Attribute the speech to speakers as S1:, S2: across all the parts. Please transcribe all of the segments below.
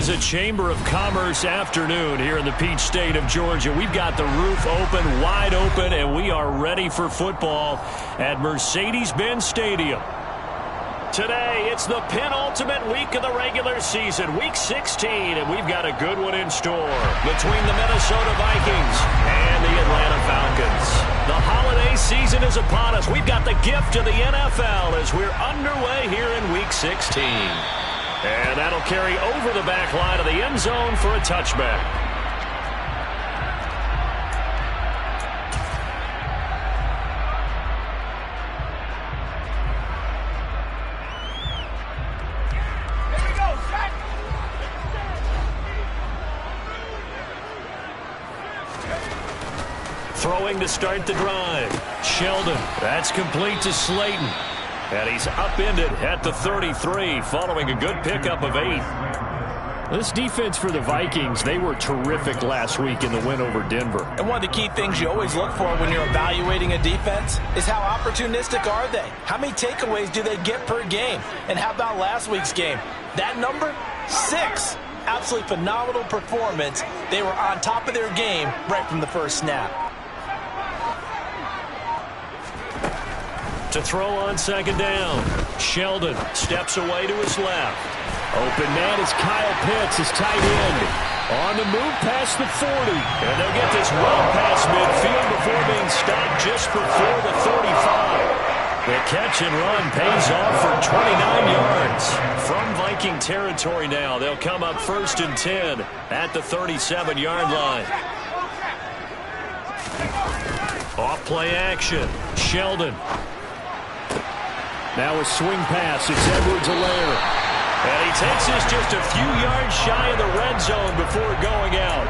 S1: is a Chamber of Commerce afternoon here in the Peach State of Georgia. We've got the roof open, wide open, and we are ready for football at Mercedes-Benz Stadium. Today, it's the penultimate week of the regular season, Week 16, and we've got a good one in store between the Minnesota Vikings and the Atlanta Falcons. The holiday season is upon us. We've got the gift of the NFL as we're underway here in Week 16. And that'll carry over the back line of the end zone for a touchback. Throwing to start the drive. Sheldon. That's complete to Slayton. And he's upended at the 33 following a good pickup of 8. This defense for the Vikings, they were terrific last week in the win over Denver.
S2: And one of the key things you always look for when you're evaluating a defense is how opportunistic are they? How many takeaways do they get per game? And how about last week's game? That number? 6. Absolutely phenomenal performance. They were on top of their game right from the first snap.
S1: To throw on second down. Sheldon steps away to his left. Open man is Kyle Pitts, his tight end. On the move past the 40. And they'll get this run past midfield before being stopped just before the 35. The catch and run pays off for 29 yards. From Viking territory now, they'll come up 1st and 10 at the 37-yard line. Off play action. Sheldon. Now a swing pass. It's Edwards-Helaire. And he takes this just a few yards shy of the red zone before going out.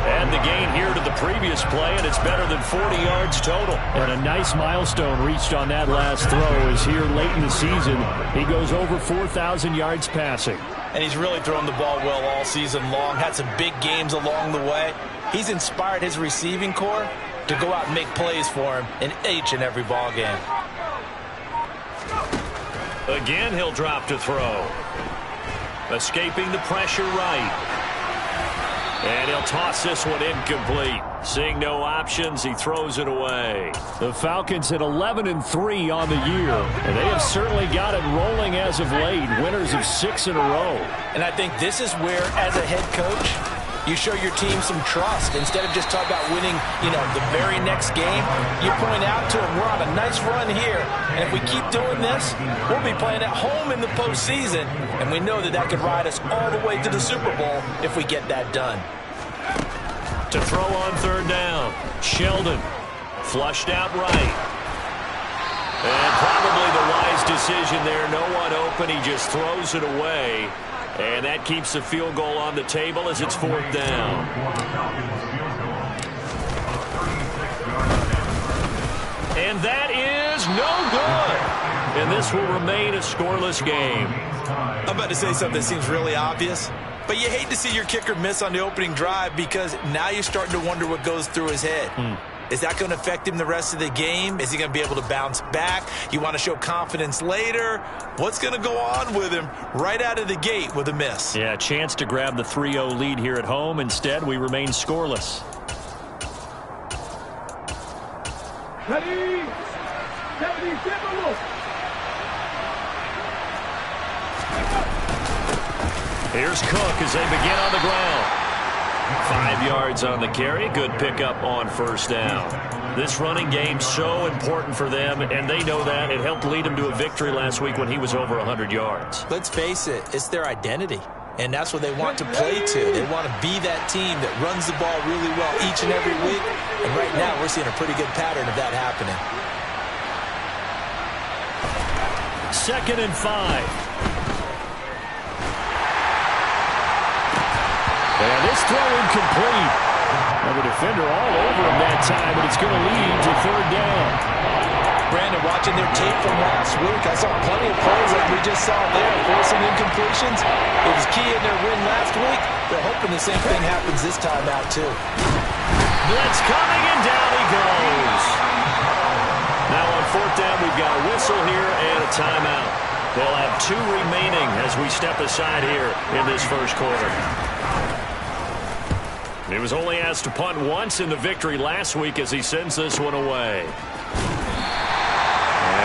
S1: And the gain here to the previous play, and it's better than 40 yards total. And a nice milestone reached on that last throw is here late in the season. He goes over 4,000 yards passing.
S2: And he's really thrown the ball well all season long. Had some big games along the way. He's inspired his receiving corps to go out and make plays for him in each and every ball game.
S1: Again, he'll drop to throw. Escaping the pressure right. And he'll toss this one incomplete. Seeing no options, he throws it away. The Falcons at 11-3 on the year. And they have certainly got it rolling as of late. Winners of 6 in a row.
S2: And I think this is where, as a head coach, you show your team some trust. Instead of just talking about winning, the very next game, you point out to them, we're on a nice run here. And if we keep doing this, we'll be playing at home in the postseason. And we know that that could ride us all the way to the Super Bowl if we get that done.
S1: To throw on third down, Sheldon flushed out right. And probably the wise decision there. No one open. He just throws it away. And that keeps the field goal on the table as it's 4th down. And that is no good. And this will remain a scoreless game.
S2: I'm about to say something that seems really obvious, but you hate to see your kicker miss on the opening drive because now you're starting to wonder what goes through his head. Is that going to affect him the rest of the game? Is he going to be able to bounce back? You want to show confidence later? What's going to go on with him right out of the gate with a miss?
S1: Yeah, a chance to grab the 3-0 lead here at home. Instead, we remain scoreless. Here's Cook as they begin on the ground. 5 yards on the carry. Good pickup on 1st down. This running game so important for them, and they know that. It helped lead them to a victory last week when he was over 100 yards.
S2: Let's face it, it's their identity, and that's what they want to play to. They want to be that team that runs the ball really well each and every week, and right now we're seeing a pretty good pattern of that happening.
S1: 2nd and 5. And this throw incomplete. And the defender all over him that time, but it's going to lead to 3rd down.
S2: Brandon, watching their tape from last week, I saw plenty of plays like we just saw there, forcing incompletions. It was key in their win last week. They're hoping the same thing happens this time out, too.
S1: Blitz coming, and down he goes. Now on 4th down, we've got a whistle here and a timeout. They'll have 2 remaining as we step aside here in this first quarter. He was only asked to punt once in the victory last week as he sends this one away. And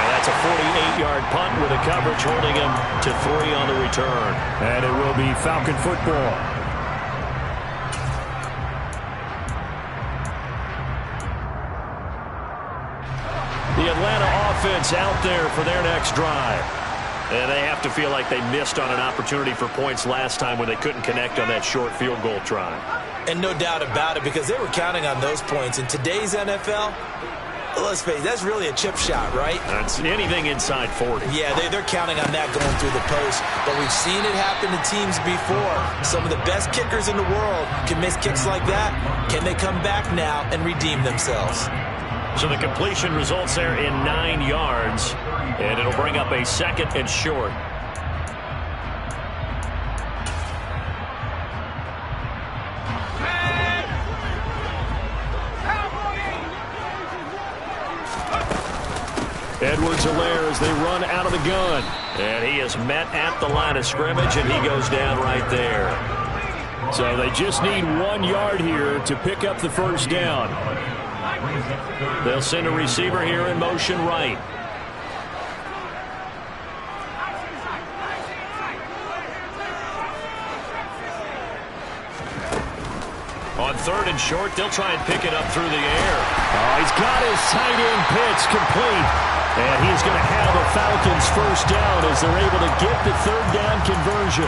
S1: that's a 48-yard punt with a coverage holding him to 3 on the return.
S3: And it will be Falcon football.
S1: The Atlanta offense out there for their next drive. And they have to feel like they missed on an opportunity for points last time when they couldn't connect on that short field goal try.
S2: And no doubt about it, because they were counting on those points. In today's NFL, let's face it, that's really a chip shot, right?
S1: That's anything inside 40.
S2: Yeah, they're counting on that going through the post. But we've seen it happen to teams before. Some of the best kickers in the world can miss kicks like that. Can they come back now and redeem themselves?
S1: So the completion results there in 9 yards, and it'll bring up a 2nd and short. Edwards-Helaire as they run out of the gun. And he is met at the line of scrimmage, and he goes down right there.
S3: So they just need 1 yard here to pick up the first down.
S1: They'll send a receiver here in motion right. On 3rd and short, they'll try and pick it up through the air.
S3: Oh, he's got his tight end pitch complete.
S1: And he's going to have the Falcons first down as they're able to get the 3rd down conversion.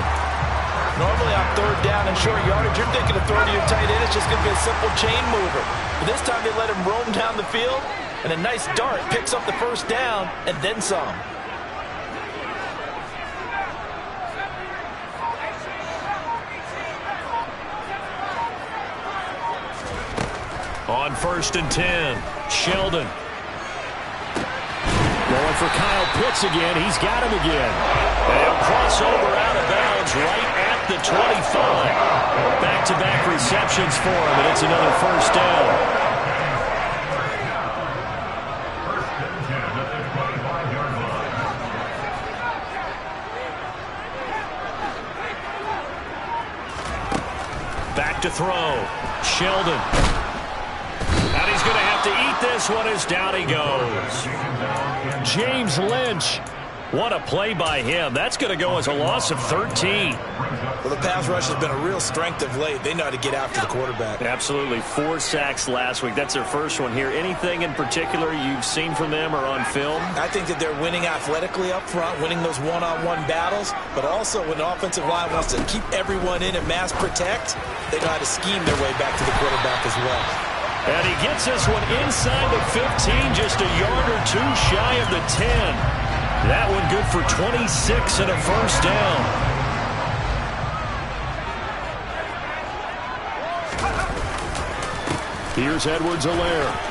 S2: Normally on 3rd down and short yardage, you're thinking of throwing to your tight end. It's just going to be a simple chain mover. But this time they let him roam down the field, and a nice dart picks up the first down and then some.
S1: On 1st and 10, Sheldon.
S3: Going for Kyle Pitts again. He's got him again.
S1: They'll cross over out of bounds right at the 25. Back-to-back receptions for him, and it's another first down. Back to throw. Sheldon. And he's going to have to eat this one as down he goes.
S3: James Lynch.
S1: What a play by him. That's going to go as a loss of 13.
S2: Well, the pass rush has been a real strength of late. They know how to get after the quarterback.
S1: Absolutely. 4 sacks last week. That's their first one here. Anything in particular you've seen from them or on film?
S2: I think that they're winning athletically up front, winning those one-on-one battles, but also when the offensive line wants to keep everyone in and mass protect, they know how to scheme their way back to the quarterback as well.
S1: And he gets this one inside the 15, just a yard or 2 shy of the 10. That one good for 26 and a first down.
S3: Here's Edwards-Helaire.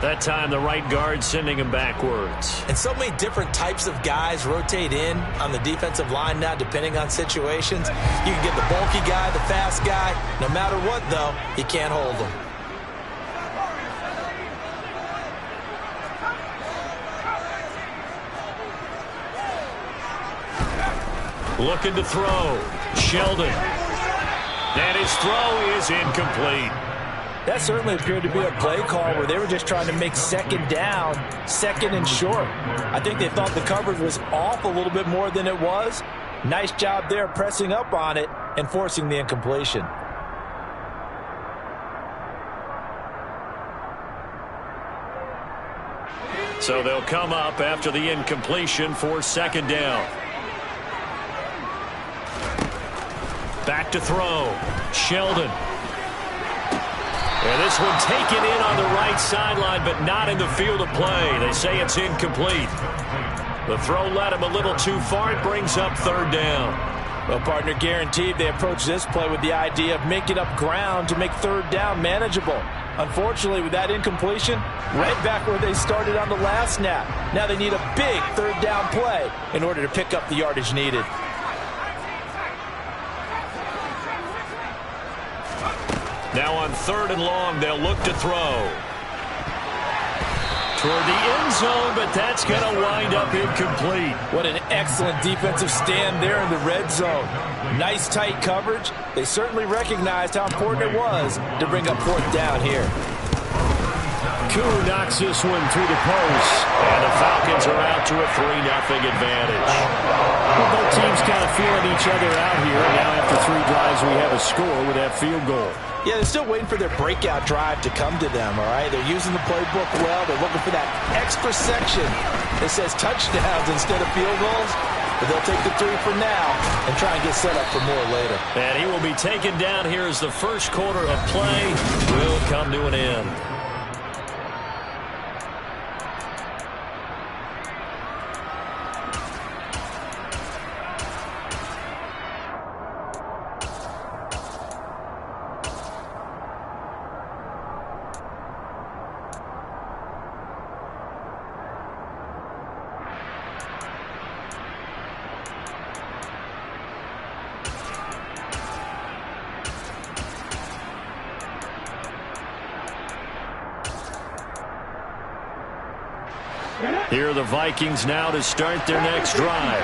S1: That time the right guard sending him backwards.
S2: And so many different types of guys rotate in on the defensive line now depending on situations. You can get the bulky guy, the fast guy. No matter what, though, he can't hold them.
S1: Looking to throw. Sheldon. And his throw is incomplete.
S2: That certainly appeared to be a play call where they were just trying to make 2nd down, 2nd and short. I think they thought the coverage was off a little bit more than it was. Nice job there pressing up on it and forcing the incompletion.
S1: So they'll come up after the incompletion for 2nd down. Back to throw. Sheldon. And this one taken in on the right sideline, but not in the field of play. They say it's incomplete. The throw led him a little too far. It brings up 3rd down.
S2: Well, partner, guaranteed they approach this play with the idea of making up ground to make 3rd down manageable. Unfortunately, with that incompletion, right back where they started on the last snap. Now they need a big 3rd down play in order to pick up the yardage needed.
S1: Now on 3rd and long, they'll look to throw. toward the end zone, but that's going to wind up incomplete.
S2: What an excellent defensive stand there in the red zone. Nice tight coverage. They certainly recognized how important it was to bring up fourth down here.
S1: Koo knocks this one through the post, and the Falcons are out to a 3-0 advantage.
S3: Well, both teams kind of feeling each other out here. Now after 3 drives, we have a score with that field goal.
S2: Yeah, they're still waiting for their breakout drive to come to them, all right? They're using the playbook well. They're looking for that extra section that says touchdowns instead of field goals. But they'll take the 3 for now and try and get set up for more later.
S1: And he will be taken down here as the first quarter of play will come to an end. Here are the Vikings now to start their next drive.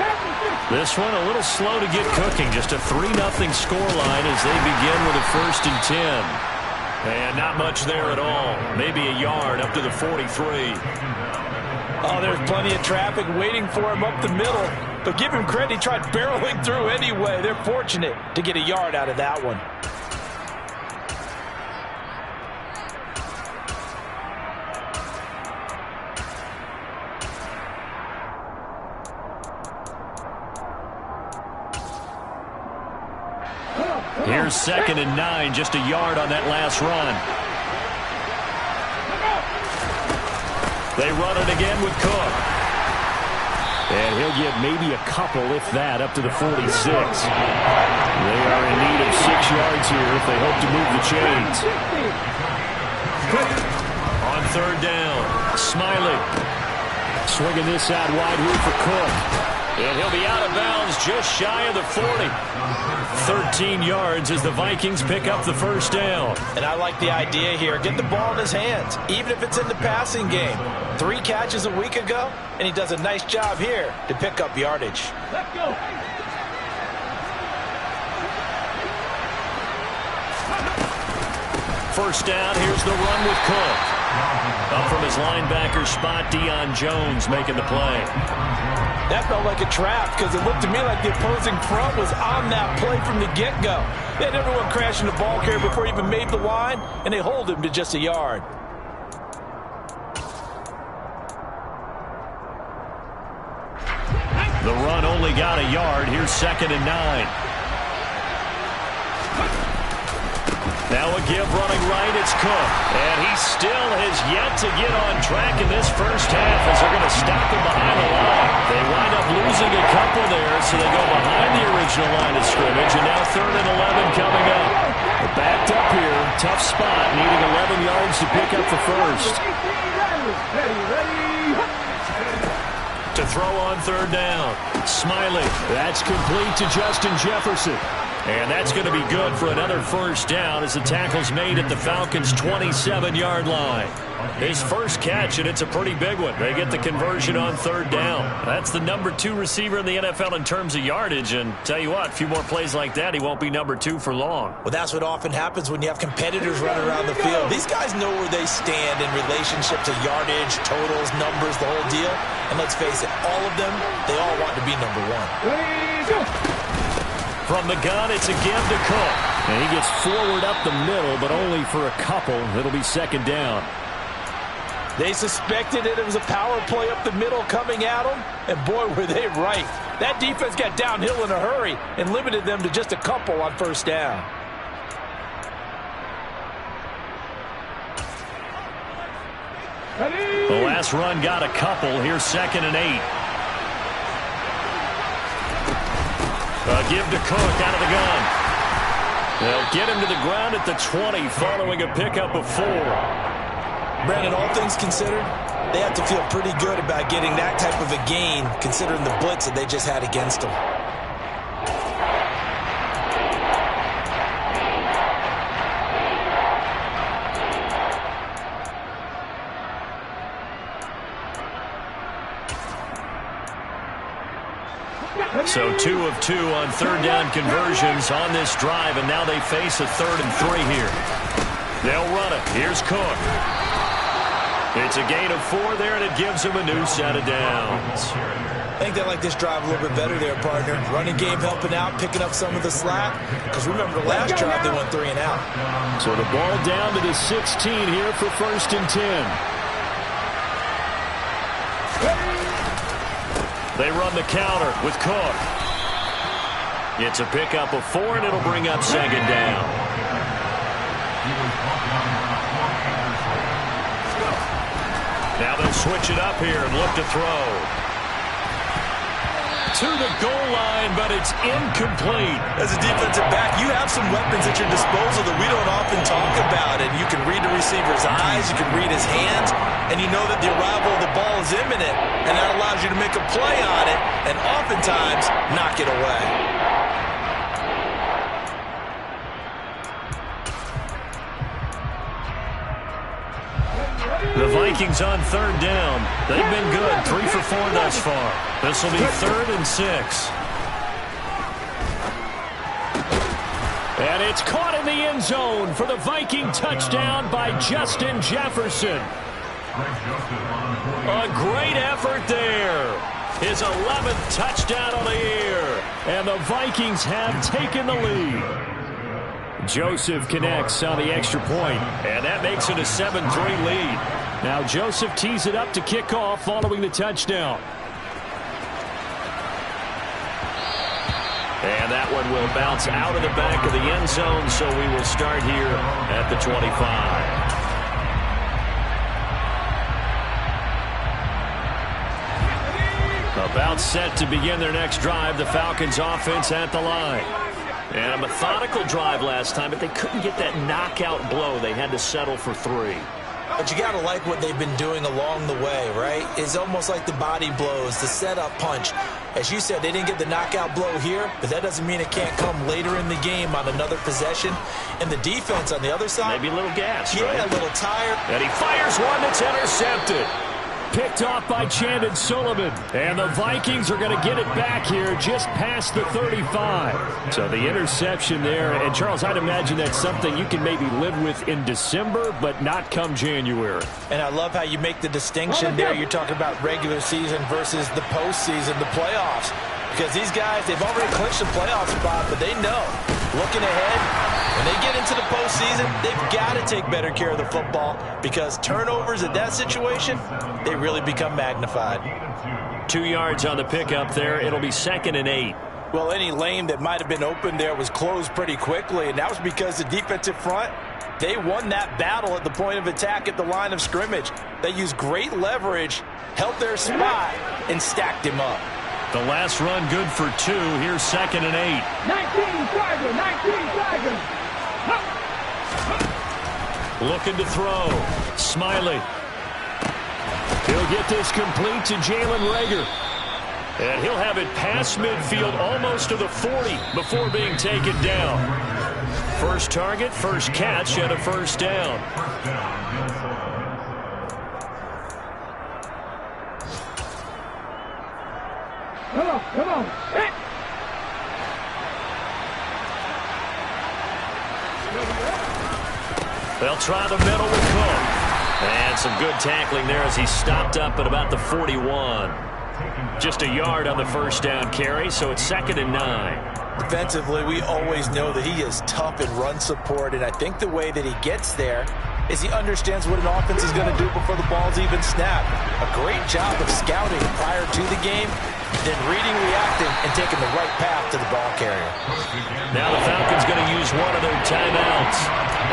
S1: This one a little slow to get cooking. Just a 3-0 scoreline as they begin with a 1st and 10. And not much there at all. Maybe a yard up to the 43.
S2: Oh, there's plenty of traffic waiting for him up the middle. But give him credit, he tried barreling through anyway. They're fortunate to get a yard out of that one.
S1: Here's 2nd and 9, just a yard on that last run. They run it again with Cook.
S3: And he'll get maybe a couple, if that, up to the 46. They are in need of 6 yards here if they hope to move the chains.
S1: On 3rd down, Smiley.
S3: Swinging this out wide here for Cook.
S1: And he'll be out of bounds just shy of the 40. 13 yards as the Vikings pick up the 1st down.
S2: And I like the idea here. Get the ball in his hands, even if it's in the passing game. 3 catches a week ago, and he does a nice job here to pick up yardage.
S4: Let's go.
S1: First down, here's the run with Cook. Up from his linebacker spot, Deion Jones making the play.
S2: That felt like a trap because it looked to me like the opposing front was on that play from the get-go. They had everyone crashing the ball carrier before he even made the line, and they hold him to just a yard.
S1: The run only got a yard. Here's 2nd and 9. Now a give running right, it's Cook. And he still has yet to get on track in this first half as they're going to stop him behind the line. They wind up losing a couple there, so they go behind the original line of scrimmage, and now 3rd and 11 coming up. They're backed up here, tough spot, needing 11 yards to pick up the first. To throw on 3rd down, Smiley. That's complete to Justin Jefferson. And that's going to be good for another 1st down as the tackle's made at the Falcons' 27-yard line. His first catch, and it's a pretty big one. They get the conversion on 3rd down. That's the number 2 receiver in the NFL in terms of yardage. And tell you what, a few more plays like that, he won't be number 2 for long.
S2: Well, that's what often happens when you have competitors running around the field. These guys know where they stand in relationship to yardage, totals, numbers, the whole deal. And let's face it, all of them, they all want to be number 1.
S4: Ready, go.
S1: From the gun, it's a give to Cook.
S3: And he gets forward up the middle, but only for a couple. It'll be 2nd down.
S2: They suspected it was a power play up the middle coming at them, and boy, were they right. That defense got downhill in a hurry and limited them to just a couple on 1st down.
S4: Ready.
S1: The last run got a couple. Here's 2nd and 8. A give to Cook out of the gun. They'll get him to the ground at the 20 following a pickup of 4.
S2: Brandon, all things considered, they have to feel pretty good about getting that type of a gain considering the blitz that they just had against them.
S1: So 2 of 2 on third down conversions on this drive, and now they face a 3rd and 3 here. They'll run it. Here's Cook. It's a gain of 4 there, and it gives them a new set of downs.
S2: I think they like this drive a little bit better there, partner. Running game helping out, picking up some of the slack. Because remember, the last drive they went 3 and out.
S3: So the ball down to the 16 here for 1st and 10.
S1: They run the counter with Cook. It's a pickup of 4, and it'll bring up 2nd down. Now they'll switch it up here and look to throw. To the goal line, but it's incomplete.
S2: As a defensive back, you have some weapons at your disposal that we don't often talk about. And you can read the receiver's eyes, you can read his hands, and you know that the arrival of the ball is imminent. And that allows you to make a play on it and oftentimes knock it away.
S1: The Vikings on 3rd down. They've been good, 3 for 4 thus far. This will be 3rd and 6.
S3: And it's caught in the end zone for the Viking touchdown by Justin Jefferson.
S1: A great effort there. His 11th touchdown on the year.
S3: And the Vikings have taken the lead. Joseph connects on the extra point.
S1: And that makes it a 7-3 lead.
S3: Now Joseph tees it up to kick off following the touchdown.
S1: And that one will bounce out of the back of the end zone, so we will start here at the 25. About set to begin their next drive, the Falcons offense at the line. And a methodical drive last time, but they couldn't get that knockout blow. They had to settle for 3.
S2: But you got to like what they've been doing along the way, right? It's almost like the body blows, the setup punch. As you said, they didn't get the knockout blow here, but that doesn't mean it can't come later in the game on another possession. And the defense on the other side,
S1: maybe a little gas,
S2: yeah,
S1: right?
S2: A little tired.
S1: And he fires one that's intercepted.
S3: Picked off by Chandon Sullivan. And the Vikings are going to get it back here just past the 35. So the interception there. And, Charles, I'd imagine that's something you can maybe live with in December, but not come January.
S2: And I love how you make the distinction there. You're talking about regular season versus the postseason, the playoffs. Because these guys, they've already clinched the playoff spot, but they know, looking ahead, when they get into the postseason, they've got to take better care of the football because turnovers in that situation, they really become magnified.
S1: 2 yards on the pickup there. It'll be 2nd and 8.
S2: Well, any lane that might have been open there was closed pretty quickly, and that was because the defensive front, they won that battle at the point of attack at the line of scrimmage. They used great leverage, held their spot, and stacked him up.
S1: The last run good for 2. Here's 2nd and 8.
S4: 19 Tiger, 19 Tiger.
S1: Looking to throw. Smiley.
S3: He'll get this complete to Jalen Reagor.
S1: And he'll have it past midfield almost to the 40 before being taken down. First target, first catch, and a 1st down.
S4: Come on. Hey.
S1: They'll try the middle with Cook. And some good tackling there as he stopped up at about the 41. Just a yard on the 1st down carry, so it's 2nd and 9.
S2: Defensively, we always know that he is tough in run support, and I think the way that he gets there is he understands what an offense is going to do before the ball's even snapped. A great job of scouting prior to the game, then reading, reacting, and taking the right path to the ball carrier.
S1: Now the Falcons going to use one of their timeouts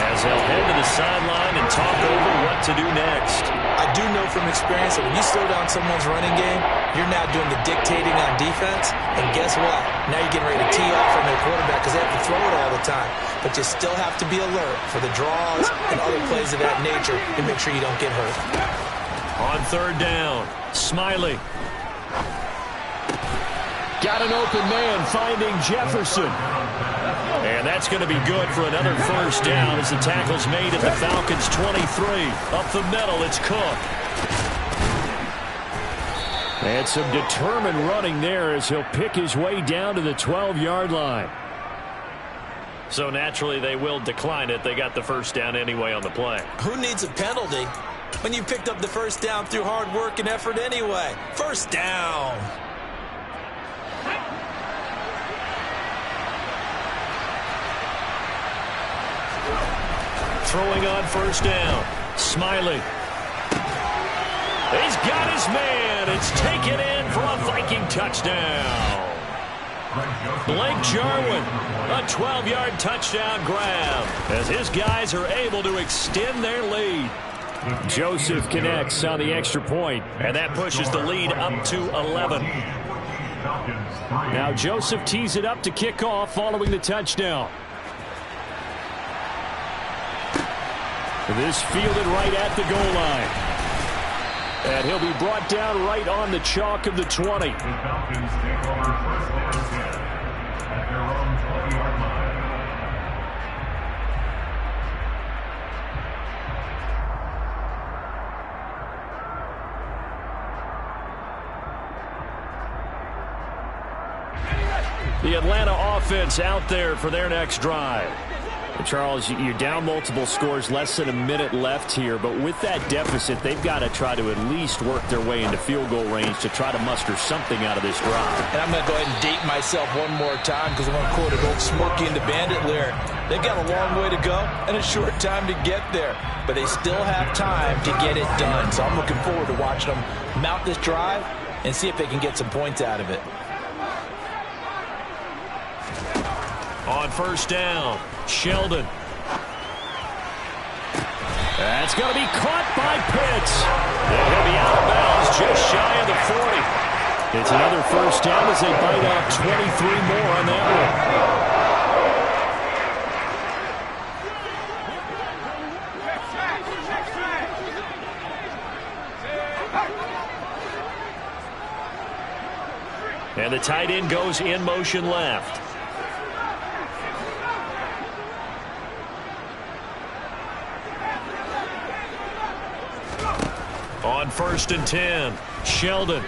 S1: as they'll head to the sideline and talk over what to do next.
S2: I do know from experience that when you slow down someone's running game, you're now doing the dictating on defense, and guess what? Now you're getting ready to tee off on their quarterback because they have to throw it all the time. But you still have to be alert for the draws and other plays of that nature to make sure you don't get hurt.
S1: On 3rd down, Smiley.
S3: Got an open man finding Jefferson.
S1: And that's going to be good for another 1st down as the tackle's made at the Falcons' 23. Up the middle, it's Cook.
S3: And some determined running there as he'll pick his way down to the 12-yard line.
S1: So naturally they will decline it. They got the first down anyway on the play.
S2: Who needs a penalty when you picked up the first down through hard work and effort anyway? First down.
S1: Throwing on first down. Smiley. He's got his man. It's taken in for a Viking touchdown. Blake Jarwin, a 12-yard touchdown grab as his guys are able to extend their lead.
S3: Joseph connects on the extra point,
S1: and that pushes the lead up to 11.
S3: Now Joseph tees it up to kick off following the touchdown. This fielded right at the goal line. And he'll be brought down right on the chalk of the 20.
S5: The Falcons take over first down and 10 at their own 20-yard line.
S1: The Atlanta offense out there for their next drive.
S3: Charles, you're down multiple scores, less than a minute left here, but with that deficit, they've got to try to at least work their way into field goal range to try to muster something out of this drive.
S2: And I'm going to go ahead and date myself one more time because I'm going to quote an old Smokey and the Bandit lyric. They've got a long way to go and a short time to get there, but they still have time to get it done. So I'm looking forward to watching them mount this drive and see if they can get some points out of it.
S1: On first down, Sheldon.
S3: That's going to be caught by Pitts.
S1: And he'll be out of bounds just shy of the 40.
S3: It's another first down as they bite off 23 more on that
S1: one. And the tight end goes in motion left. On first and 10, Sheldon.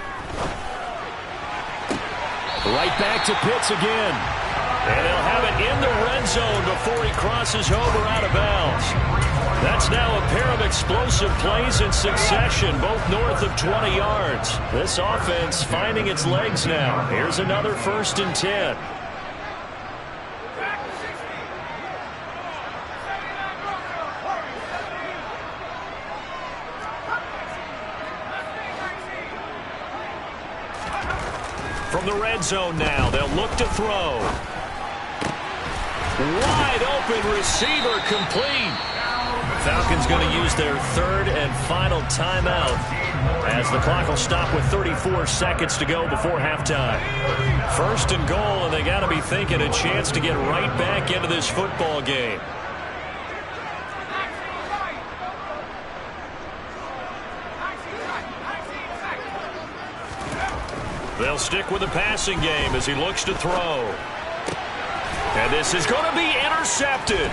S3: Right back to Pitts again.
S1: And he'll have it in the red zone before he crosses over out of bounds. That's now a pair of explosive plays in succession, both north of 20 yards. This offense finding its legs now. Here's another first and 10. From the red zone now, they'll look to throw. Wide open receiver complete. Falcons going to use their third and final timeout as the clock will stop with 34 seconds to go before halftime. First and goal, and they got to be thinking a chance to get right back into this football game. They'll stick with the passing game as he looks to throw. And this is going to be intercepted.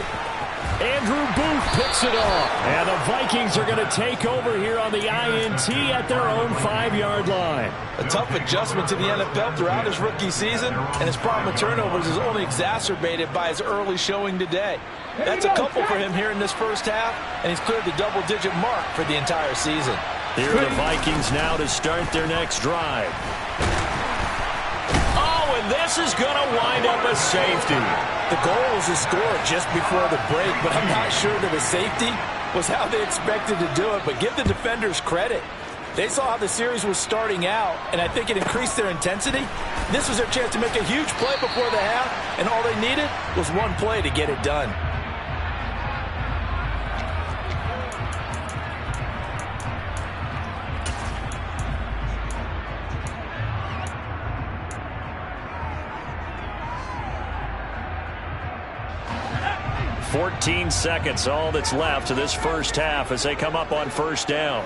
S3: Andrew Booth picks it off. And the Vikings are going to take over here on the INT at their own 5-yard line.
S2: A tough adjustment to the NFL throughout his rookie season, and his problem with turnovers is only exacerbated by his early showing today. That's a couple for him here in this first half, and he's cleared the double-digit mark for the entire season.
S1: Here are the Vikings now to start their next drive. Oh, and this is going to wind up a safety.
S2: The goal was to score just before the break, but I'm not sure that a safety was how they expected to do it. But give the defenders credit. They saw how the series was starting out, and I think it increased their intensity. This was their chance to make a huge play before the half, and all they needed was one play to get it done.
S1: $14 seconds, all that's left of this first half as they come up on first down.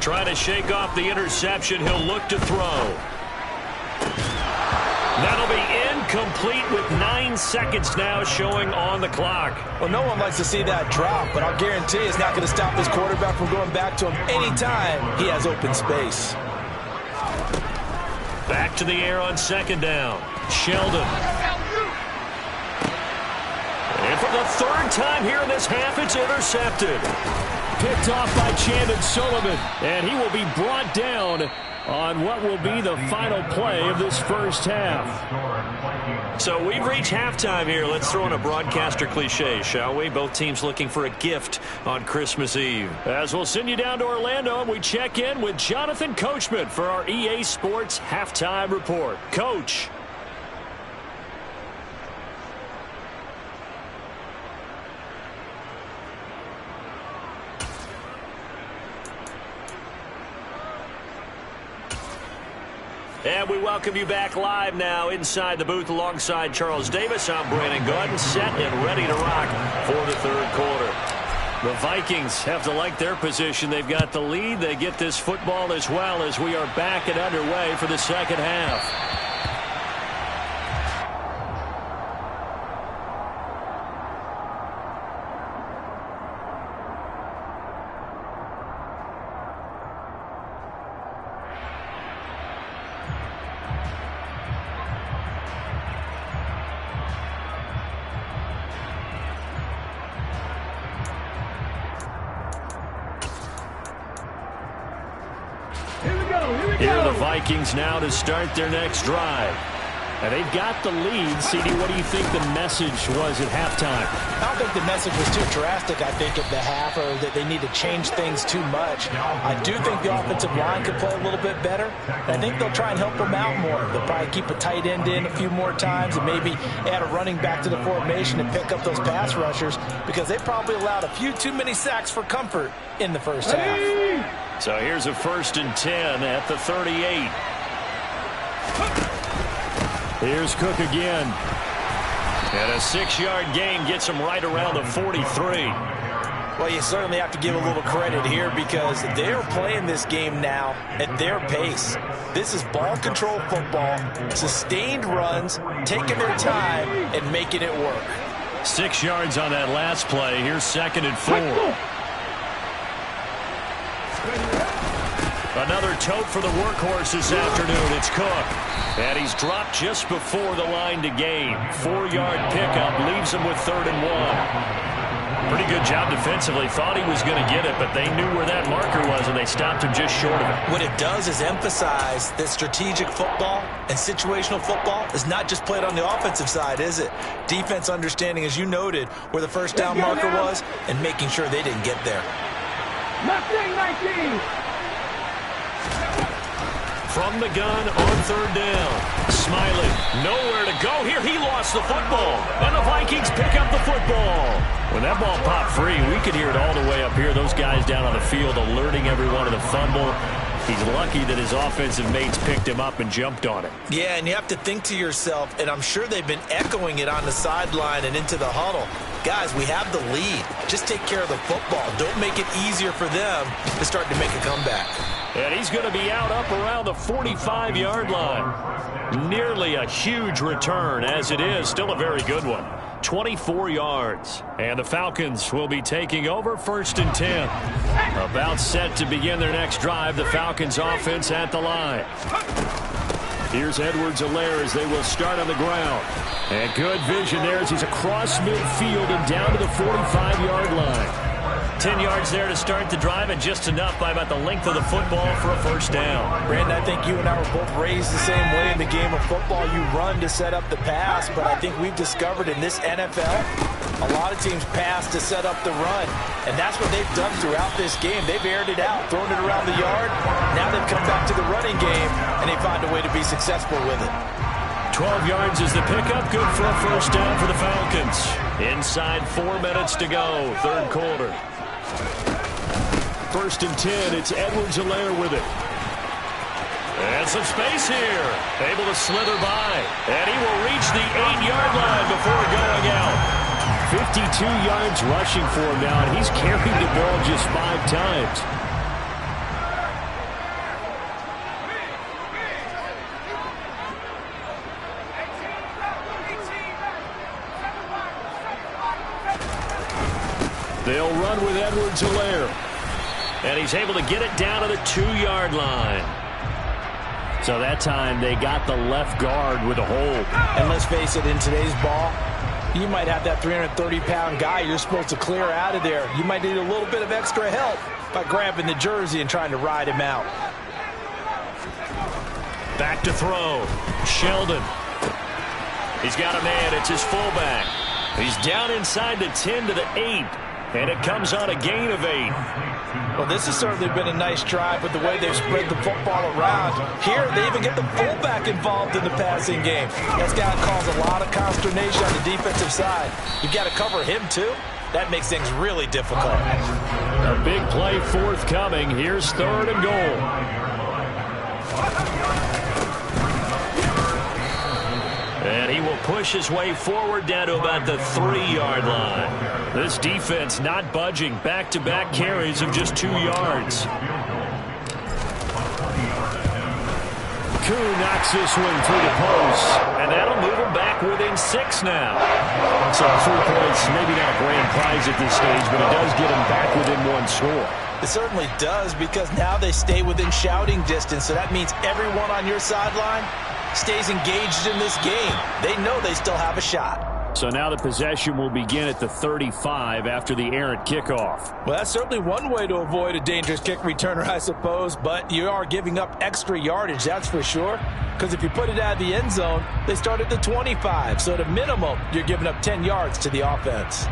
S1: Trying to shake off the interception. He'll look to throw. That'll be complete with 9 seconds now showing on the clock.
S2: Well, no one likes to see that drop, but I'll guarantee it's not going to stop his quarterback from going back to him anytime he has open space.
S1: Back to the air on second down. Sheldon. And for the third time here in this half, it's intercepted.
S3: Picked off by Chandon Sullivan, and he will be brought down on what will be the final play of this first half.
S1: So we've reached halftime here. Let's throw in a broadcaster cliche, shall we? Both teams looking for a gift on Christmas Eve.
S3: As we'll send you down to Orlando, and we check in with Jonathan Coachman for our EA Sports Halftime Report. Coach.
S1: And we welcome you back live now inside the booth alongside Charles Davis. I'm Brandon Gaudin, set and ready to rock for the third quarter.
S3: The Vikings have to like their position. They've got the lead. They get this football as well as we are back and underway for the second half. Here are the Vikings now to start their next drive. And they've got the lead. CD, what do you think the message was at halftime?
S2: I don't think the message was too drastic, I think, at the half, or that they need to change things too much. I do think the offensive line could play a little bit better. I think they'll try and help them out more. They'll probably keep a tight end in a few more times and maybe add a running back to the formation and pick up those pass rushers, because they probably allowed a few too many sacks for comfort in the first half.
S3: So here's a 1st and 10 at the 38. Here's Cook again. And a 6-yard gain gets him right around the 43.
S2: Well, you certainly have to give a little credit here, because they're playing this game now at their pace. This is ball control football, sustained runs, taking their time and making it work.
S3: 6 yards on that last play. Here's 2nd and 4. Another tote for the workhorse this afternoon. It's Cook. And he's dropped just before the line to gain. 4-yard pickup leaves him with 3rd and 1. Pretty good job defensively. Thought he was going to get it, but they knew where that marker was, and they stopped him just short of it.
S2: What it does is emphasize that strategic football and situational football is not just played on the offensive side, is it? Defense understanding, as you noted, where the first down marker was and making sure they didn't get there.
S4: Mustang 19.
S1: From the gun on 3rd down. Smiley, nowhere to go here. He lost the football. And the Vikings pick up the football.
S3: When that ball popped free, we could hear it all the way up here. Those guys down on the field alerting everyone of the fumble. He's lucky that his offensive mates picked him up and jumped on it.
S2: Yeah, and you have to think to yourself, and I'm sure they've been echoing it on the sideline and into the huddle. Guys, we have the lead. Just take care of the football. Don't make it easier for them to start to make a comeback.
S3: And he's going to be out up around the 45-yard line. Nearly a huge return, as it is. Still a very good one. 24 yards. And the Falcons will be taking over 1st and 10. About set to begin their next drive. The Falcons offense at the line. Here's Edwards-Helaire as they will start on the ground. And good vision there as he's across midfield and down to the 45-yard line.
S1: 10 yards there to start the drive, and just enough by about the length of the football for a 1st down.
S2: Brandon, I think you and I were both raised the same way in the game of football. You run to set up the pass, but I think we've discovered in this NFL, a lot of teams pass to set up the run, and that's what they've done throughout this game. They've aired it out, thrown it around the yard. Now they've come back to the running game, and they find a way to be successful with it.
S1: 12 yards is the pickup. Good for a 1st down for the Falcons. Inside 4 minutes to go, 3rd quarter.
S3: 1st and 10, it's Edwards-Helaire with it.
S1: And some space here. Able to slither by. And he will reach the 8-yard line before going out.
S3: 52 yards rushing for him now, and he's carried the ball just 5 times. Edwards-Helaire.
S1: And he's able to get it down to the 2-yard line. So that time they got the left guard with a hold.
S2: And let's face it, in today's ball, you might have that 330-pound guy you're supposed to clear out of there. You might need a little bit of extra help by grabbing the jersey and trying to ride him out.
S1: Back to throw. Sheldon. He's got a man. It's his fullback. He's down inside the 10 to the 8. And it comes on a gain of 8.
S2: Well, this has certainly been a nice drive with the way they've spread the football around. Here, they even get the fullback involved in the passing game. That's got to cause a lot of consternation on the defensive side. You've got to cover him, too. That makes things really difficult.
S3: A big play forthcoming. Here's 3rd and goal.
S1: And he will push his way forward down to about the 3-yard line. This defense not budging. Back-to-back carries of just 2 yards.
S3: Koo knocks this one through the post.
S1: And that'll move him back within 6 now.
S3: So 3 points, maybe not a grand prize at this stage, but it does get him back within 1 score.
S2: It certainly does, because now they stay within shouting distance. So that means everyone on your sideline stays engaged in this game. They know they still have a shot.
S3: So now the possession will begin at the 35 after the errant kickoff.
S2: Well, that's certainly one way to avoid a dangerous kick returner, I suppose, but you are giving up extra yardage, that's for sure. Because if you put it out of the end zone, they start at the 25. So at a minimum, you're giving up 10 yards to the offense.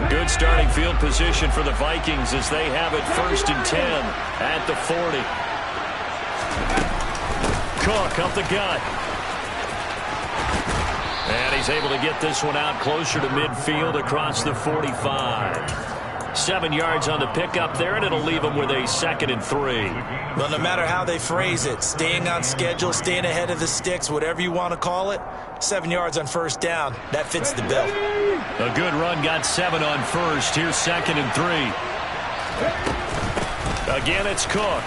S1: Good starting field position for the Vikings as they have it 1st and 10 at the 40. Cook up the gut. And he's able to get this one out closer to midfield across the 45. 7 yards on the pickup there, and it'll leave them with a 2nd and 3.
S2: Well, no matter how they phrase it, staying on schedule, staying ahead of the sticks, whatever you want to call it, 7 yards on 1st down, that fits the bill.
S1: A good run got 7 on 1st. Here's 2nd and 3. Again, it's Cook.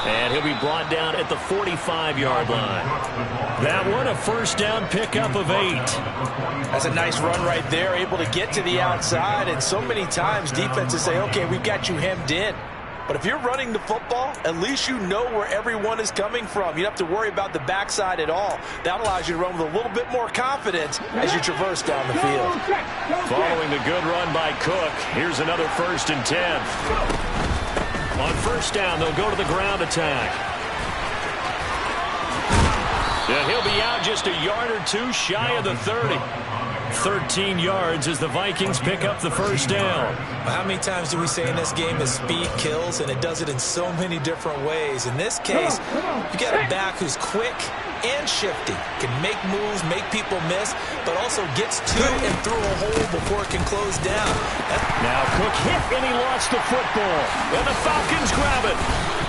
S1: And he'll be brought down at the 45-yard line. That one, a 1st down pickup of 8.
S2: That's a nice run right there, able to get to the outside. And so many times defenses say, okay, we've got you hemmed in. But if you're running the football, at least you know where everyone is coming from. You don't have to worry about the backside at all. That allows you to run with a little bit more confidence as you traverse down the field.
S1: Following the good run by Cook, here's another 1st and 10. On 1st down, they'll go to the ground attack. And he'll be out just a yard or 2 shy of the 30. 13 yards as the Vikings pick up the 1st down.
S2: How many times do we say in this game that speed kills, and it does it in so many different ways? In this case, you got a back who's quick and shifty, can make moves, make people miss, but also gets to and through a hole before it can close down.
S1: Now Cook hit and he lost the football, and the Falcons grab it.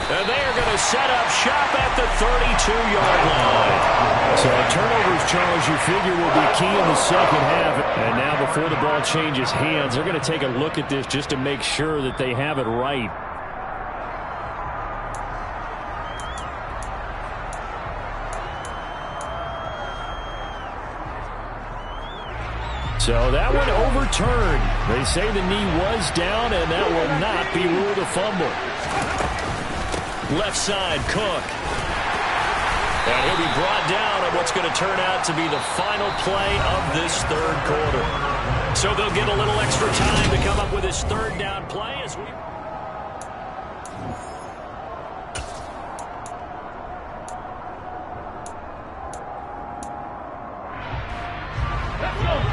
S1: And they are going to set up shop at the 32-yard line.
S3: So turnovers, Charles, you figure will be key in the 2nd half. And now before the ball changes hands, they're going to take a look at this just to make sure that they have it right. So that one overturned. They say the knee was down, and that will not be ruled a fumble.
S1: Left side, Cook. And he'll be brought down on what's going to turn out to be the final play of this 3rd quarter. So they'll get a little extra time to come up with his 3rd down play as we...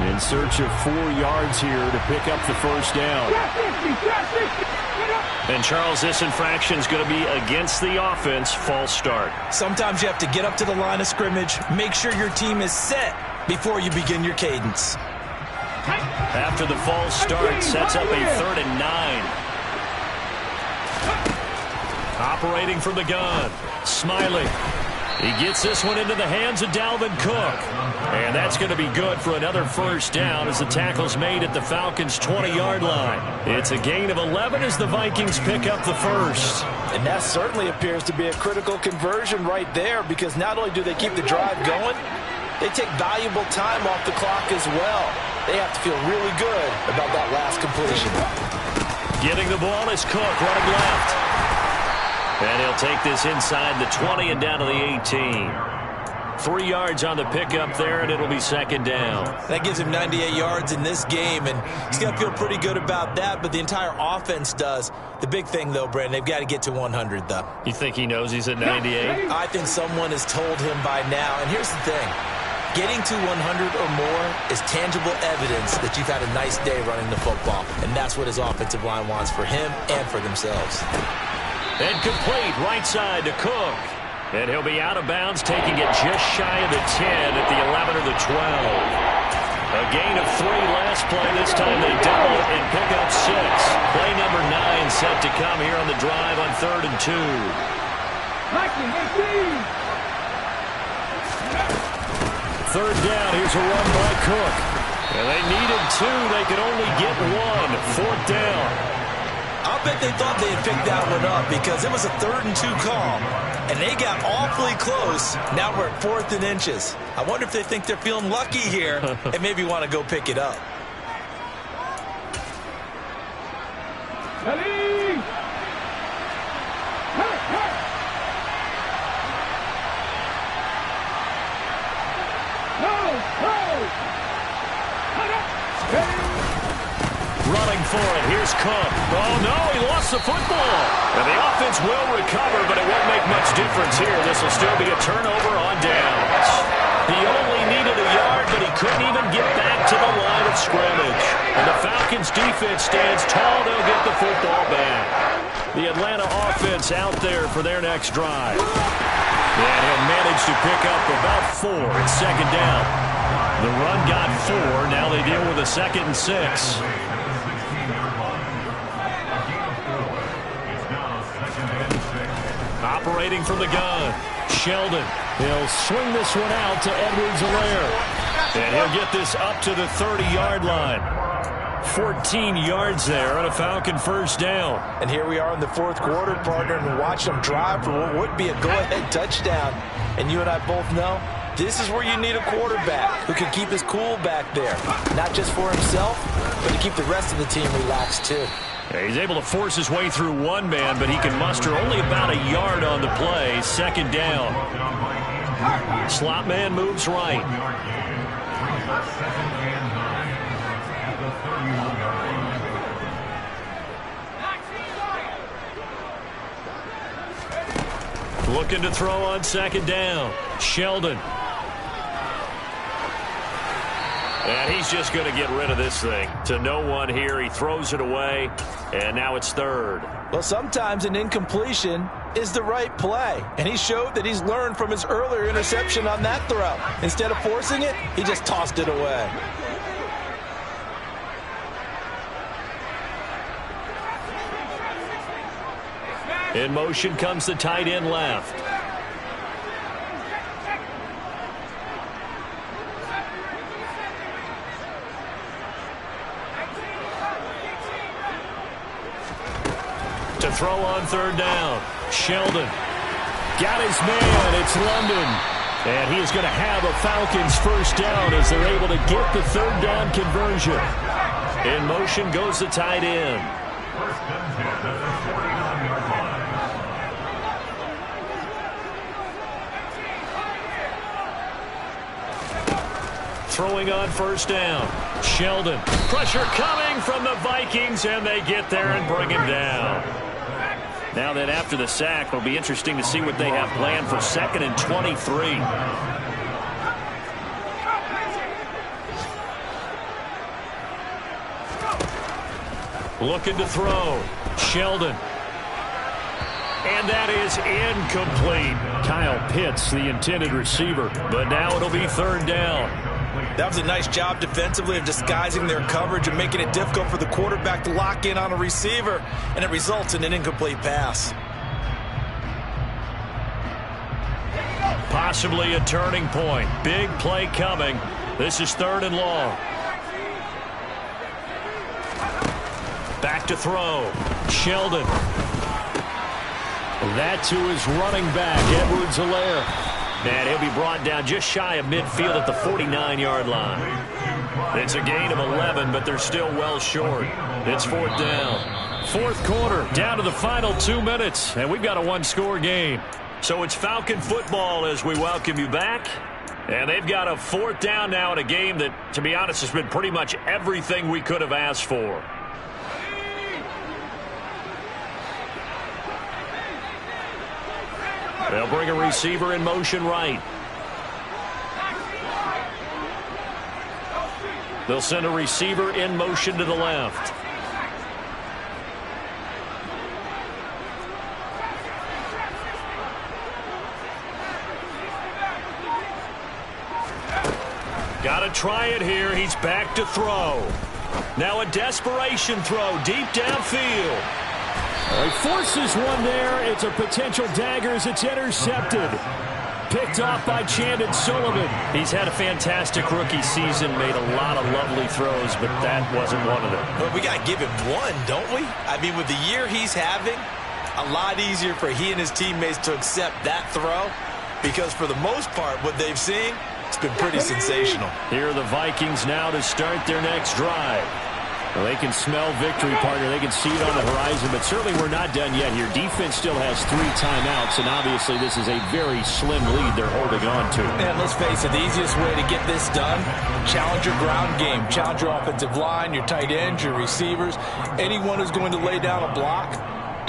S3: In search of 4 yards here to pick up the 1st down.
S1: And Charles, this infraction is going to be against the offense. False start.
S2: Sometimes you have to get up to the line of scrimmage, make sure your team is set before you begin your cadence.
S1: After the false start, sets up a 3rd and 9. Operating from the gun. Smiley. He gets this one into the hands of Dalvin Cook. And that's going to be good for another first down as the tackle's made at the Falcons' 20-yard line. It's a gain of 11 as the Vikings pick up the first.
S2: And that certainly appears to be a critical conversion right there, because not only do they keep the drive going, they take valuable time off the clock as well. They have to feel really good about that last completion.
S1: Getting the ball is Cook running left. And he'll take this inside the 20 and down to the 18. 3 yards on the pickup there, and it'll be second down.
S2: That gives him 98 yards in this game, and he's got to feel pretty good about that, but the entire offense does. The big thing, though, Brandon, they've got to get to 100, though.
S1: You think he knows he's at 98?
S2: I think someone has told him by now, and here's the thing. Getting to 100 or more is tangible evidence that you've had a nice day running the football, and that's what his offensive line wants for him and for themselves.
S1: And complete right side to Cook. And he'll be out of bounds, taking it just shy of the 10 at the 11 or the 12. A gain of 3 last play. This time they double it and pick up 6. Play number 9 set to come here on the drive on 3rd and 2. Third down. Here's a run by Cook. And they needed 2. They could only get 1. 4th down.
S2: I'll bet they thought they had picked that one up because it was a 3rd and 2 call, and they got awfully close. Now we're at 4th and inches. I wonder if they think they're feeling lucky here and maybe want to go pick it up.
S1: Running for it. Here's Cook. Oh, no, he lost the football. And the offense will recover, but it won't make much difference here. This will still be a turnover on downs. He only needed a yard, but he couldn't even get back to the line of scrimmage. And the Falcons' defense stands tall. They'll get the football back. The Atlanta offense out there for their next drive. And he'll manage to pick up about 4. It's second down. The run got 4. Now they deal with a 2nd and 6. Operating from the gun, Sheldon. He'll swing this one out to Edwards-Helaire. And he'll get this up to the 30-yard line. 14 yards there on a Falcon first down.
S2: And here we are in the 4th quarter, partner, and watch them drive for what would be a go-ahead touchdown. And you and I both know this is where you need a quarterback who can keep his cool back there. Not just for himself, but to keep the rest of the team relaxed too.
S1: Yeah, he's able to force his way through one man, but he can muster only about a yard on the play. Second down. Slot man moves right. Looking to throw on second down. Sheldon. And he's just going to get rid of this thing. To no one here. He throws it away. And now it's 3rd.
S2: Well, sometimes an incompletion is the right play. And he showed that he's learned from his earlier interception on that throw. Instead of forcing it, he just tossed it away.
S1: In motion comes the tight end left. To throw on third down. Sheldon. Got his man. It's London. And he is going to have a Falcons first down as they're able to get the third down conversion. In motion goes the tight end.
S5: First and 10 at the 49-yard line.
S1: Throwing on first down. Sheldon. Pressure coming from the Vikings, and they get there and bring him down. Now that after the sack, it'll be interesting to see what they have planned for 2nd and 23. Looking to throw. Sheldon. And that is incomplete. Kyle Pitts, the intended receiver. But now it'll be third down.
S2: That was a nice job defensively of disguising their coverage and making it difficult for the quarterback to lock in on a receiver, and it results in an incomplete pass.
S1: possibly a turning point. Big play coming. This is 3rd and long. Back to throw. Sheldon. That to his running back, Edwards-Helaire. And he'll be brought down just shy of midfield at the 49-yard line. It's a gain of 11, but they're still well short. It's 4th down. 4th quarter, down to the final 2 minutes, and we've got a one-score game. So it's Falcon football as we welcome you back. And they've got a 4th down now in a game that, to be honest, has been pretty much everything we could have asked for. They'll bring a receiver in motion right. They'll send a receiver in motion to the left. Got to try it here. He's back to throw. Now a desperation throw deep downfield.
S3: He forces one there. It's a potential dagger as it's intercepted. Picked off by Chandon Sullivan.
S1: He's had a fantastic rookie season, made a lot of lovely throws, but that wasn't one of them.
S2: But we got to give him one, don't we? I mean, with the year he's having, a lot easier for he and his teammates to accept that throw because for the most part, what they've seen, it's been pretty sensational.
S1: Here are the Vikings now to start their next drive.
S3: Well, they can smell victory, partner. They can see it on the horizon, but certainly we're not done yet here. Defense still has 3 timeouts, and obviously this is a very slim lead they're holding on to.
S2: And let's face it, the easiest way to get this done, challenge your ground game. Challenge your offensive line, your tight ends, your receivers, anyone who's going to lay down a block.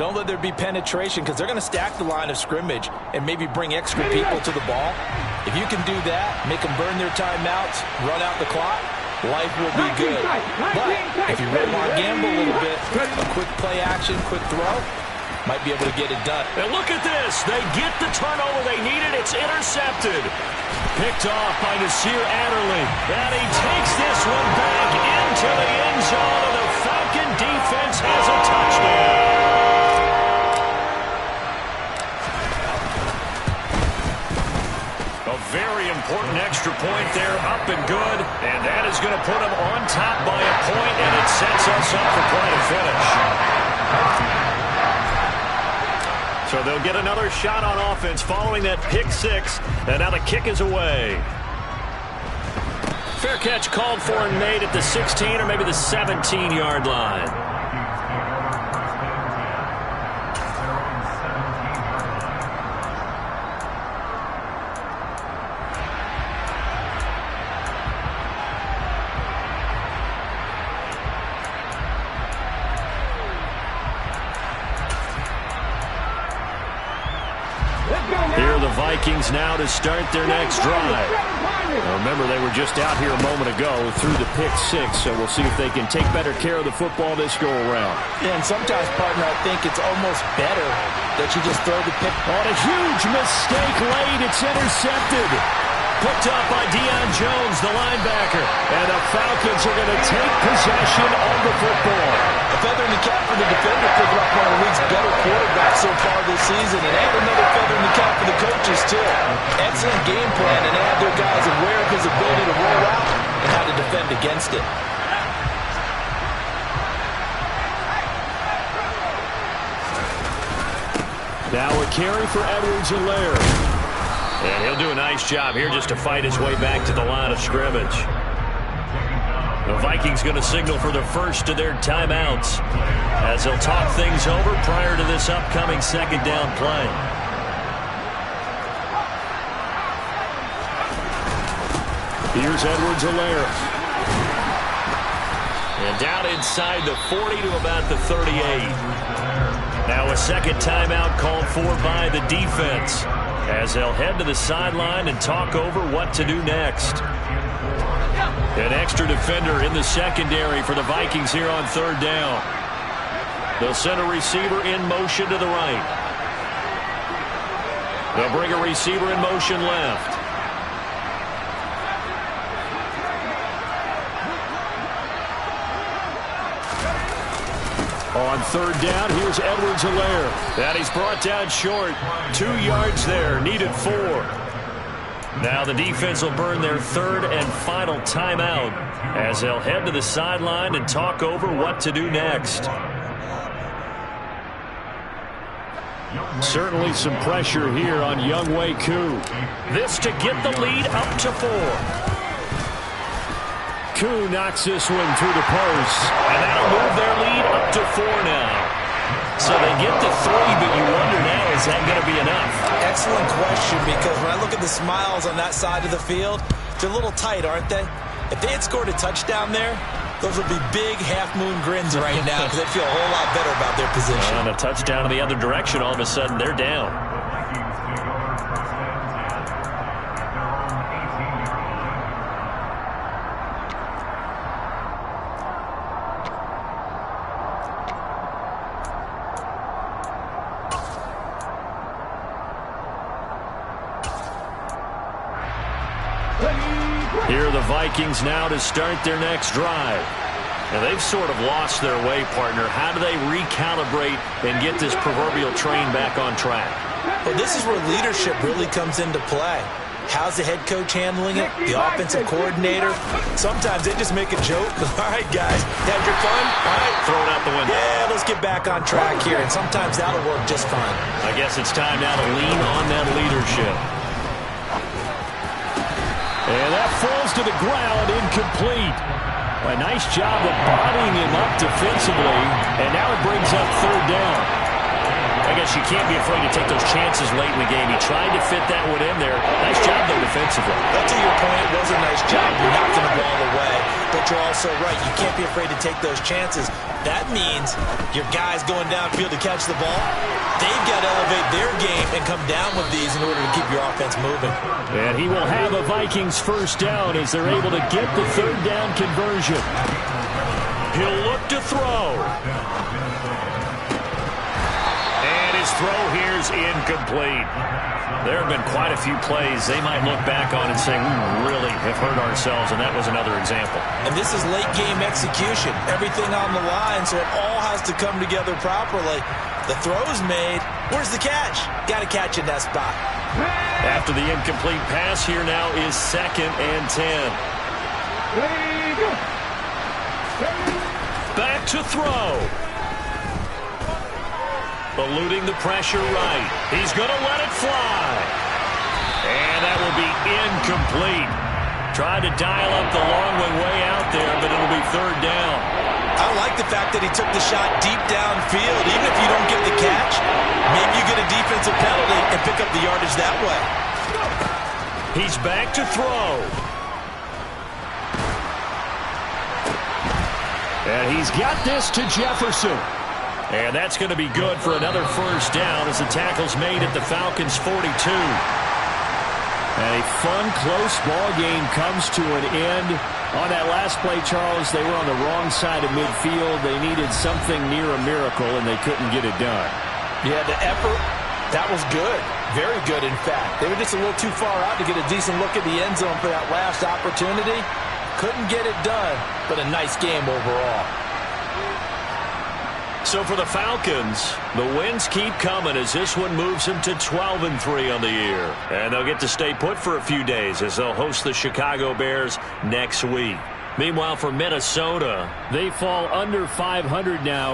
S2: Don't let there be penetration because they're going to stack the line of scrimmage and maybe bring extra people to the ball. If you can do that, make them burn their timeouts, run out the clock, life will be good. But if you really want to gamble a little bit, a quick play action, quick throw, might be able to get it done.
S1: And look at this. They get the turnover they needed. It's intercepted. Picked off by Nasir Adderley. And he takes this one back into the end zone, and the Falcon defense has a touchdown. A very important extra point there, up and good. And that is going to put them on top by a point, and it sets us up for quite a finish. So they'll get another shot on offense following that pick 6, and now the kick is away. Fair catch called for and made at the 16 or maybe the 17-yard line. Vikings now to start their next drive. Now remember, they were just out here a moment ago through the pick 6, so we'll see if they can take better care of the football this go-around.
S2: Yeah, and sometimes, partner, I think it's almost better that you just throw the pick.
S3: On a huge mistake late, it's intercepted.
S1: Picked up by Deion Jones, the linebacker. And the Falcons are going to take possession of the football.
S2: A feather in the cap for the defender, picking up one of the league's better quarterbacks so far this season. And another feather in the cap for the coaches, too. Excellent game plan, and they have their guys aware of his ability to roll out and how to defend against it.
S3: Now a carry for Edwards-Helaire.
S1: And he'll do a nice job here just to fight his way back to the line of scrimmage. The Vikings going to signal for the first of their timeouts as they'll talk things over prior to this upcoming 2nd down play.
S3: Here's Edwards-Helaire.
S1: And down inside the 40 to about the 38. Now a second timeout called for by the defense, as they'll head to the sideline and talk over what to do next. An extra defender in the secondary for the Vikings here on 3rd down. They'll send a receiver in motion to the right. They'll bring a receiver in motion left.
S3: On 3rd down, here's Edwards-Helaire.
S1: And he's brought down short. 2 yards there, needed 4. Now the defense will burn their third and final timeout as they'll head to the sideline and talk over what to do next.
S3: Certainly some pressure here on Younghoe Koo.
S1: This to get the lead up to 4.
S3: Koo knocks this one through the post.
S1: And that'll move their lead up to 4 now. So they get to 3, but you wonder now, is that going to be enough?
S2: Excellent question, because when I look at the smiles on that side of the field, they're a little tight, aren't they? If they had scored a touchdown there, those would be big half-moon grins right now because they'd feel a whole lot better about their position.
S1: And a touchdown in the other direction, all of a sudden they're down.
S5: Vikings take over first down and 10 at their own 18-yard line.
S1: Here are the Vikings now to start their next drive. And they've sort of lost their way, partner. How do they recalibrate and get this proverbial train back on track?
S2: Well, this is where leadership really comes into play. How's the head coach handling it? The offensive coordinator? Sometimes they just make a joke. All right, guys, had your fun? All right.
S1: Throw it out the window.
S2: Yeah, let's get back on track here. And sometimes that'll work just fine.
S1: I guess it's time now to lean on that leadership.
S3: And that falls to the ground, incomplete. A nice job of bodying him up defensively, and now it brings up third down.
S1: I guess you can't be afraid to take those chances late in the game. He tried to fit that one in there. Nice job, though, defensively.
S2: But to your point, it was a nice job. You're knocking the ball away. But you're also right. You can't be afraid to take those chances. That means your guys going downfield to catch the ball, they've got to elevate their game and come down with these in order to keep your offense moving.
S3: And he will have a Vikings first down as they're able to get the third down conversion.
S1: He'll look to throw. And his throw here's incomplete. There have been quite a few plays they might look back on and say, we really have hurt ourselves, and that was another example.
S2: And this is late game execution. Everything on the line, so it all has to come together properly. The throw's made. Where's the catch? Got to catch in that spot.
S1: After the incomplete pass, here now is 2nd and 10. Back to throw. Eluding the pressure right. He's going to let it fly. And that will be incomplete. Tried to dial up the long one way out there, but it'll be third down.
S2: I like the fact that he took the shot deep downfield. Even if you don't get the catch, maybe you get a defensive penalty and pick up the yardage that way.
S1: He's back to throw.
S3: And he's got this to Jefferson.
S1: And that's going to be good for another first down as the tackle's made at the Falcons' 42.
S3: And a fun, close ball game comes to an end. On that last play, Charles, they were on the wrong side of midfield. They needed something near a miracle, and they couldn't get it done.
S2: Yeah, the effort, that was good. Very good, in fact. They were just a little too far out to get a decent look at the end zone for that last opportunity. Couldn't get it done, but a nice game overall.
S1: So for the Falcons, the wins keep coming as this one moves them to 12-3 on the year. And they'll get to stay put for a few days as they'll host the Chicago Bears next week. Meanwhile, for Minnesota,
S3: they fall under 500 now.